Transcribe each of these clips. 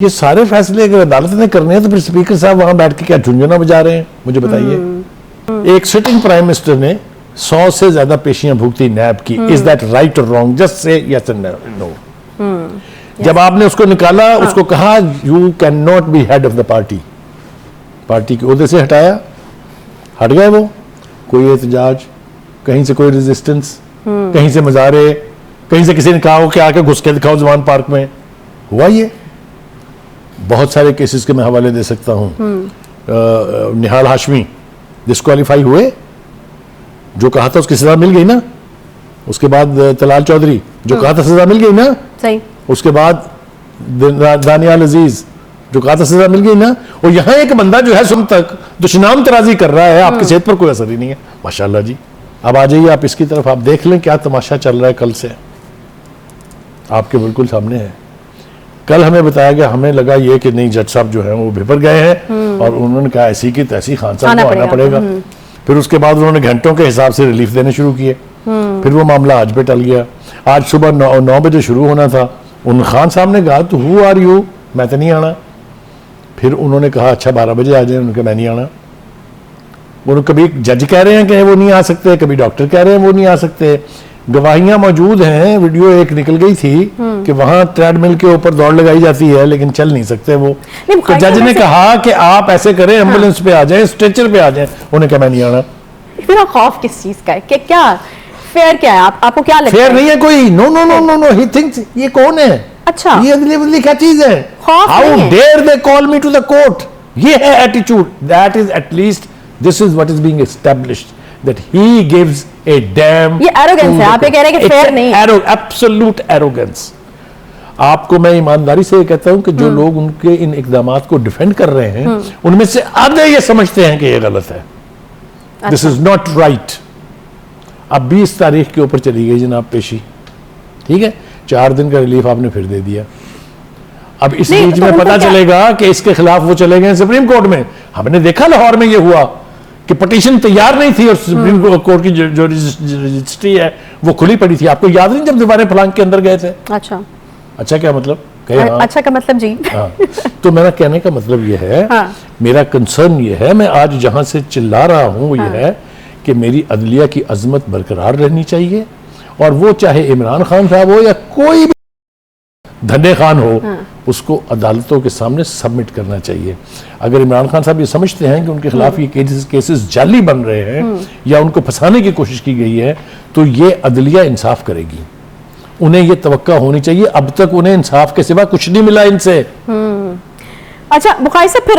ये सारे फैसले अगर अदालत ने करने हैं तो फिर स्पीकर साहब वहां बैठ के क्या झुंझुना बजा रहे हैं, मुझे बताइए। एक सिटिंग प्राइम मिनिस्टर ने 100 से ज्यादा पेशियां भुगती नैब की। इज दैट राइट और wrong? Just say yes and no. जब आपने उसको निकाला, उसको कहा you can not be head of the party, party के ओहदे से हटाया, हट गए वो। कोई एहतजाज, कहीं से कोई रेजिस्टेंस, कहीं से मजारे, कहीं से किसी ने कहा हो कि आके घुस के दिखाओ जवान पार्क में, हुआ ये। बहुत सारे केसेस के मैं हवाले दे सकता हूं। निहाल हाशमी डिस्क्वालीफाई हुए, जो कहा था उसकी सजा मिल गई ना। उसके बाद तलाल चौधरी, जो कहा था सजा मिल गई ना। सही। उसके बाद दानियाल अजीज, जो कहा था सजा मिल गई ना। और यहां एक बंदा जो है सुन तक दुश्मनाम तराजी कर रहा है, आपकी सेहत पर कोई असर ही नहीं है। माशाल्लाह जी। अब आ जाइए आप इसकी तरफ, आप देख लें क्या तमाशा चल रहा है। कल से आपके बिल्कुल सामने है। कल हमें बताया गया, हमें लगा ये कि नहीं, जज साहब जो है वो भिपर गए हैं और उन्होंने कहा ऐसी की तैसी खान साहब को आना पड़ेगा। फिर उसके बाद उन्होंने घंटों के हिसाब से रिलीफ देने शुरू किए। फिर वो मामला आज पे टल गया। आज सुबह 9 बजे शुरू होना था। उन खान साहब ने कहा तो हु आर यू, मैं तो नहीं आना। फिर उन्होंने कहा अच्छा 12 बजे आ जाए, उनके मैं नहीं आना। उन्होंने कभी जज कह रहे हैं कि वो नहीं आ सकते, कभी डॉक्टर कह रहे हैं वो नहीं आ सकते। गवाहियां मौजूद हैं। वीडियो एक निकल गई थी कि वहां ट्रेडमिल के ऊपर दौड़ लगाई जाती है लेकिन चल नहीं सकते वो। तो जज ने कहा कि आप ऐसे करें, एम्बुलेंस पे आ जाएं, स्ट्रेचर पे आ जाएं। उन्हें कहा मैं नहीं आना। इतना खौफ किस चीज का है? कि क्या फेयर क्या है? आपको क्या लगता है? फेयर नहीं है कोई। No no no no no, he thinks ये कौन है? अच्छा, ये अदली बदली क्या चीज है? How dare they call me to the court. ये है attitude. That is at least, this is what is being established, that he gives a damn। ये एरोगेंस है। आप ये कह रहे हैं कि फेयर नहीं है। Absolute arrogance. आपको मैं ईमानदारी से कहता हूं कि जो लोग उनके इन इकदामात को डिफेंड कर रहे हैं, उनमें से आधे ये समझते हैं कि ये गलत है। This is not right. अब 20 तारीख के ऊपर चली गई जनाब पेशी, ठीक है। 4 दिन का रिलीफ आपने फिर दे दिया। अब इस बीच में पता चलेगा कि इसके खिलाफ वो चले गए सुप्रीम कोर्ट में। हमने देखा लाहौर में ये हुआ कि पटिशन तैयार नहीं थी और सुप्रीम कोर्ट की जो रजिस्ट्री है वो खुली पड़ी थी। आपको याद नहीं जब दीवारें फलांग के अंदर गए थे? अच्छा क्या मतलब? अच्छा का मतलब जी। हाँ। तो मेरा कहने का मतलब ये है, हाँ। मेरा कंसर्न ये है, मैं आज जहां से चिल्ला रहा हूं वो ये है कि मेरी अदलिया की अजमत बरकरार रहनी चाहिए। और वो चाहे इमरान खान साहब हो या कोई भी धन्ने खान हो, उसको अदालतों के सामने सबमिट करना चाहिए। अगर इमरान खान साहब ये समझते हैं कि उनके खिलाफ ये केसेस जाली बन रहे हैं या उनको फंसाने की कोशिश की गई है, तो ये अदलिया इंसाफ करेगी। उन्हें ये तवक्का होनी चाहिए। अब तक उन्हें इंसाफ के सिवा कुछ नहीं मिला इनसे। अच्छा बुखारी साहब, फिर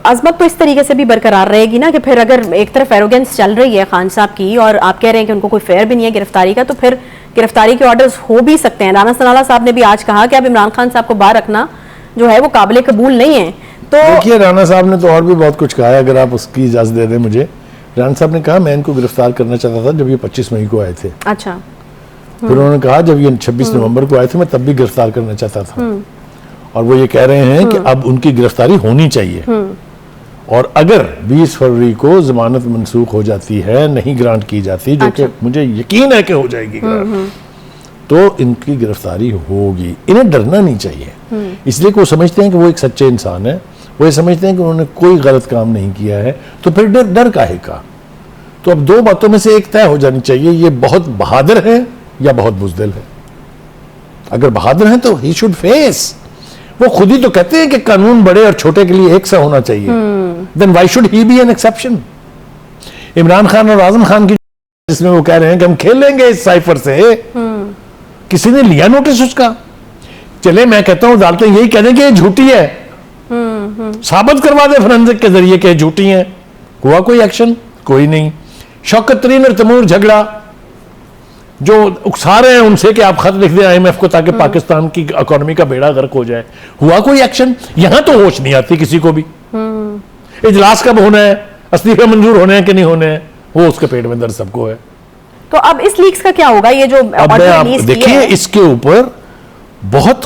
अजमत तो इस तरीके से भी बरकरार रहेगी ना कि फिर अगर एक तरफ एरोगेंस चल रही है खान साहब की और आप कह रहे हैं कि उनको कोई फेयर भी नहीं है गिरफ्तारी का, तो फिर गिरफ्तारी के ऑर्डर्स हो भी सकते हैं। राना सनाला साहब ने भी आज कहा कि अब इमरान खान साहब को बाहर रखना जो है वो काबिल कबूल नहीं है। तो देखिए, राना साहब ने तो और भी बहुत कुछ कहा है, अगर आप उसकी इजाजत दे दें मुझे। राना साहब ने कहा मैं इनको गिरफ्तार करना चाहता था जब ये 25 मई को आए थे। अच्छा। फिर उन्होंने कहा जब ये 26 नवंबर को आए थे मैं तब भी गिरफ्तार करना चाहता था। और वो ये कह रहे हैं कि अब उनकी गिरफ्तारी होनी चाहिए। और अगर 20 फरवरी को जमानत मंसूख हो जाती है, नहीं ग्रांट की जाती, जो कि मुझे यकीन है कि हो जाएगी ग्रांट, तो इनकी गिरफ्तारी होगी। इन्हें डरना नहीं चाहिए, इसलिए कि वो समझते हैं कि वो एक सच्चे इंसान है। वो ये समझते हैं कि उन्होंने कोई गलत काम नहीं किया है, तो फिर डर काहे का? तो अब 2 बातों में से एक तय हो जानी चाहिए, ये बहुत बहादुर है या बहुत बुज़दिल है। अगर बहादुर है तो ही शुड फेस। वो खुद ही तो कहते हैं कि कानून बड़े और छोटे के लिए एक सा होना चाहिए। Then why should he be an exception? Imran Khan और आजम खान की जिसमें वो कह रहे हैं कि हम खेल लेंगे इस साइफर से, किसी ने लिया नोटिस उसका? चले, मैं कहता हूं अदालतें यही कह दें कि ये झूठी है, साबित करवा दे फोरेंसिक के जरिए कि झूठी है। हुआ कोई एक्शन? कोई नहीं। शौकत तरीन और तैमूर झगड़ा, जो उकसा रहे हैं उनसे कि आप खत लिख दें IMF को ताकि पाकिस्तान की इकोनॉमी का बेड़ा गर्क हो जाए। हुआ कोई एक्शन? यहां तो होश नहीं आती किसी को भी। इजलास कब होना है, इस्तीफे मंजूर होने हैं कि नहीं होने हैं, वो उसके पेट में दर्द सबको है। तो अब इस लीक्स का क्या होगा? ये जो देखिए, इसके ऊपर बहुत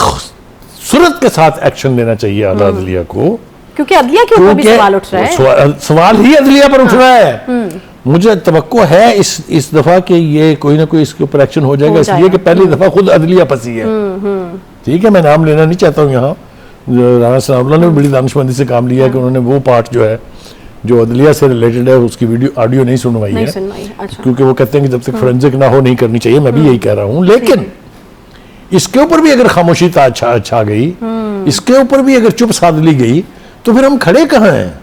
सूरत के साथ एक्शन लेना चाहिए अदलिया को, क्योंकि अदलिया के ऊपर भी सवाल उठ रहा है। सवाल ही अदलिया पर उठ रहा है। मुझे तवक्को है इस दफा कि ये कोई ना कोई इसके ऊपर एक्शन हो जाएगा, इसलिए कि पहली दफा खुद अदलिया फंसी है। ठीक है, मैं नाम लेना नहीं चाहता हूं यहाँ, राना सनाउल्लाह ने भी बड़ी दानिशमंदी से काम लिया है कि उन्होंने वो पार्ट जो है जो अदलिया से रिलेटेड है उसकी वीडियो ऑडियो नहीं सुनवाई है, अच्छा। क्योंकि वो कहते हैं कि जब तक फोरेंसिक ना हो नहीं करनी चाहिए। मैं भी यही कह रहा हूँ, लेकिन इसके ऊपर भी अगर खामोशी छा गई, इसके ऊपर भी अगर चुप साध ली गई, तो फिर हम खड़े कहाँ हैं?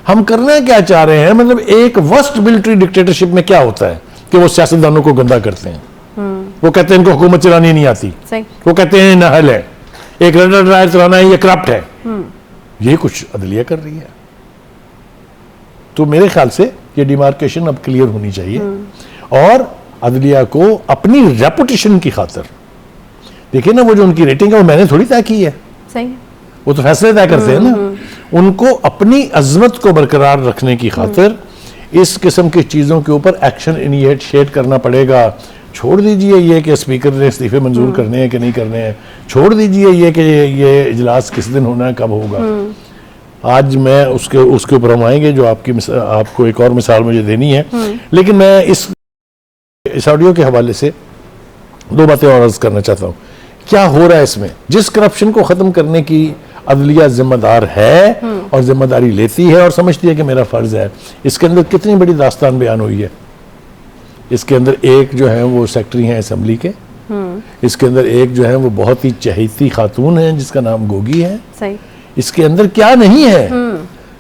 हम करना क्या चाह रहे हैं? मतलब एक वर्स्ट मिलिट्री डिक्टेटरशिप में क्या होता है कि वो सियासतदानों को गंदा करते हैं, वो कहते हैं इनको हुकूमत चलानी नहीं आती, वो कहते हैं नाहल है, एक रडर ड्रायर चलाना है, ये करप्ट है। ये कुछ अदलिया कर रही है। तो मेरे ख्याल से ये डिमार्केशन अब क्लियर होनी चाहिए और अदलिया को अपनी रेपुटेशन की खातिर, देखिए ना वो जो उनकी रेटिंग है वो मैंने थोड़ी तय की है, सही, वो तो फैसले तय करते हैं ना। उनको अपनी अजमत को बरकरार रखने की खातिर इस किस्म की चीजों के ऊपर एक्शन इनिशिएट करना पड़ेगा। छोड़ दीजिए ये कि स्पीकर ने इस्तीफे मंजूर करने हैं कि नहीं करने हैं, छोड़ दीजिए ये कि ये इजलास किस दिन होना है, कब होगा। आज मैं उसके ऊपर हम आएंगे जो आपको एक और मिसाल मुझे देनी है, लेकिन मैं इस ऑडियो के हवाले से दो बातें और अर्ज करना चाहता हूँ। क्या हो रहा है इसमें? जिस करप्शन को खत्म करने की अदलिया जिम्मेदार है और जिम्मेदारी लेती है और समझती है कि मेरा फर्ज है, इसके अंदर कितनी बड़ी दास्तान बयान हुई है। इसके अंदर एक जो है वो सेक्रेटरी हैं असेंबली के, इसके अंदर एक जो है वो बहुत ही चहेती खातून है जिसका नाम गोगी है। सही। इसके अंदर क्या नहीं है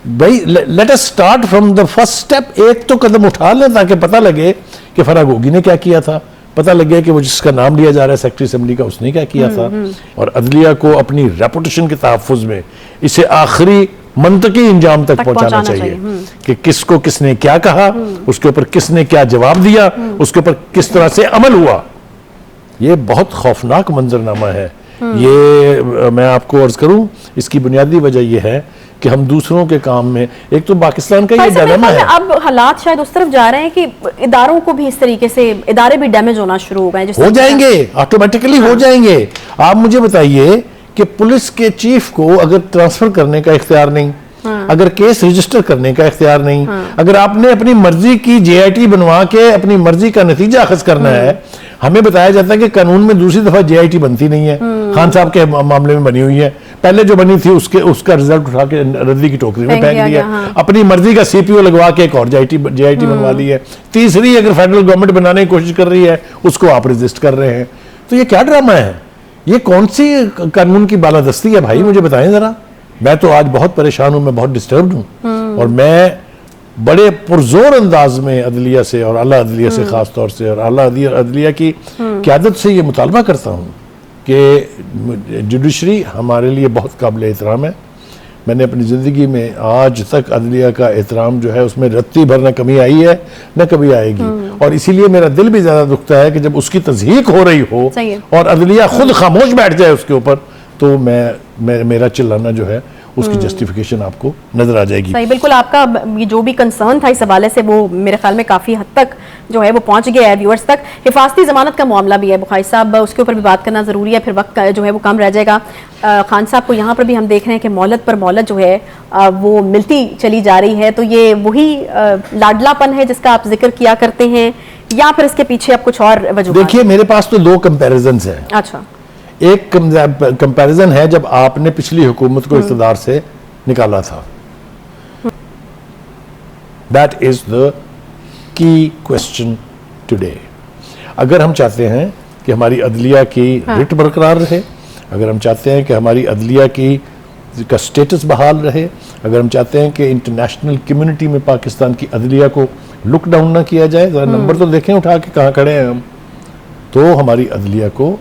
भाई? Let us start from the first step. एक तो कदम उठा लें ताकि पता लगे कि फराह गोगी ने क्या किया था, पता लग गया कि वो जिसका नाम लिया जा रहा है सेक्रेटरी असेंबली का उसने क्या किया था। और अदलिया को अपनी रेपुटेशन के तहफ्फुज में इसे आखिरी मंतकी इंजाम तक पहुंचाना चाहिए कि किसको किसने क्या कहा, उसके ऊपर किसने क्या जवाब दिया, उसके ऊपर किस तरह से अमल हुआ। ये बहुत खौफनाक मंजरनामा है। ये मैं आपको अर्ज करूं, इसकी बुनियादी वजह यह है कि हम दूसरों के काम में, एक तो पाकिस्तान का ये डिलेमा है। अब हालात शायद उस तरफ जा रहे हैं कि इदारों को भी इस तरीके से, इदारे भी डैमेज होना शुरू हो गए, हो जाएंगे, ऑटोमेटिकली हो जाएंगे। आप मुझे बताइए कि पुलिस के चीफ को अगर ट्रांसफर करने का इख्तियार नहीं, अगर केस रजिस्टर करने का इख्तियार नहीं, अगर आपने अपनी मर्जी की JIT बनवा के अपनी मर्जी का नतीजा अखज करना है, हमें बताया जाता है कि कानून में दूसरी दफा JIT बनती नहीं है। खान साहब के मामले में बनी हुई है, पहले जो बनी थी उसका रिजल्ट उठा के रद्दी की टोकरी में फेंक दिया। अपनी मर्जी का CPO लगवा के एक और JIT बनवा ली है। तीसरी अगर फेडरल गवर्नमेंट बनाने की कोशिश कर रही है उसको आप रजिस्ट कर रहे हैं। तो ये क्या ड्रामा है? ये कौन सी कानून की बालादस्ती है भाई? मुझे बताएं जरा। मैं तो आज बहुत परेशान हूं, मैं बहुत डिस्टर्ब्ड हूं और मैं बड़े पुरजोर अंदाज में अदलिया से और आला अदलिया से खास तौर से और आला अदलिया की क़यादत से ये मुतालबा करता हूं कि जुडिशरी हमारे लिए बहुत काबिल एहतराम है। मैंने अपनी ज़िंदगी में आज तक अदलिया का एहतराम जो है उसमें रत्ती भर न कमी आई है न कभी आएगी। और इसीलिए मेरा दिल भी ज़्यादा दुखता है कि जब उसकी तज़हीक हो रही हो और अदलिया खुद खामोश बैठ जाए उसके ऊपर, तो मेरा चिल्लाना जो है उसकी जस्टिफिकेशन आपको नजर आ जाएगी। सही, बिल्कुल। आपका ये जो भी कंसर्न था इस हवाले से वो मेरे ख्याल में काफ़ी हद तक जो है वो पहुंच गया है व्यूअर्स तक। हिफाजती ज़मानत का मामला भी है बुखारी साहब, उसके ऊपर भी बात करना ज़रूरी है, फिर वक्त जो है वो कम रह जाएगा। खान साहब को यहाँ पर भी हम देख रहे हैं कि मोहलत पर मोहलत जो है वो मिलती चली जा रही है। तो ये वही लाडलापन है जिसका आप जिक्र किया करते हैं या फिर इसके पीछे आप कुछ और वजह? देखिए, मेरे पास तो दो कंपेरिजन है। अच्छा, एक कंपैरिजन है जब आपने पिछली हुकूमत को इक़्तिदार से निकाला था। That is the key question today. अगर हम चाहते हैं कि हमारी अदलिया की रिट बरकरार रहे, अगर हम चाहते हैं कि हमारी अदलिया का स्टेटस बहाल रहे, अगर हम चाहते हैं कि इंटरनेशनल कम्युनिटी में पाकिस्तान की अदलिया को लुक डाउन ना किया जाए, जरा नंबर तो देखें उठा के कहाँ खड़े हैं हम, तो हमारी अदलिया को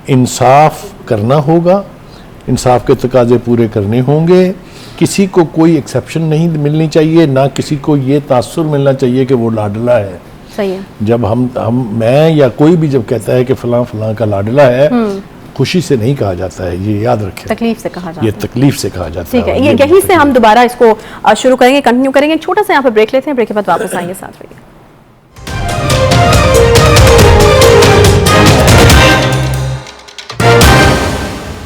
इंसाफ करना होगा, इंसाफ के तकाजे पूरे करने होंगे। किसी को कोई एक्सेप्शन नहीं मिलनी चाहिए, ना किसी को ये तासुर मिलना चाहिए कि वो लाडला है। सही है। जब मैं या कोई भी जब कहता है कि फलां फलां का लाडला है, खुशी से नहीं कहा जाता है, ये याद रखें, तकलीफ से कहा जाता है। ये तकलीफ से कहा जाता है। ठीक है, यहीं से हम दोबारा इसको शुरू करेंगे, कंटिन्यू करेंगे। छोटा सा यहाँ पर ब्रेक लेते हैं, ब्रेक के बाद वापस आएंगे साथ में।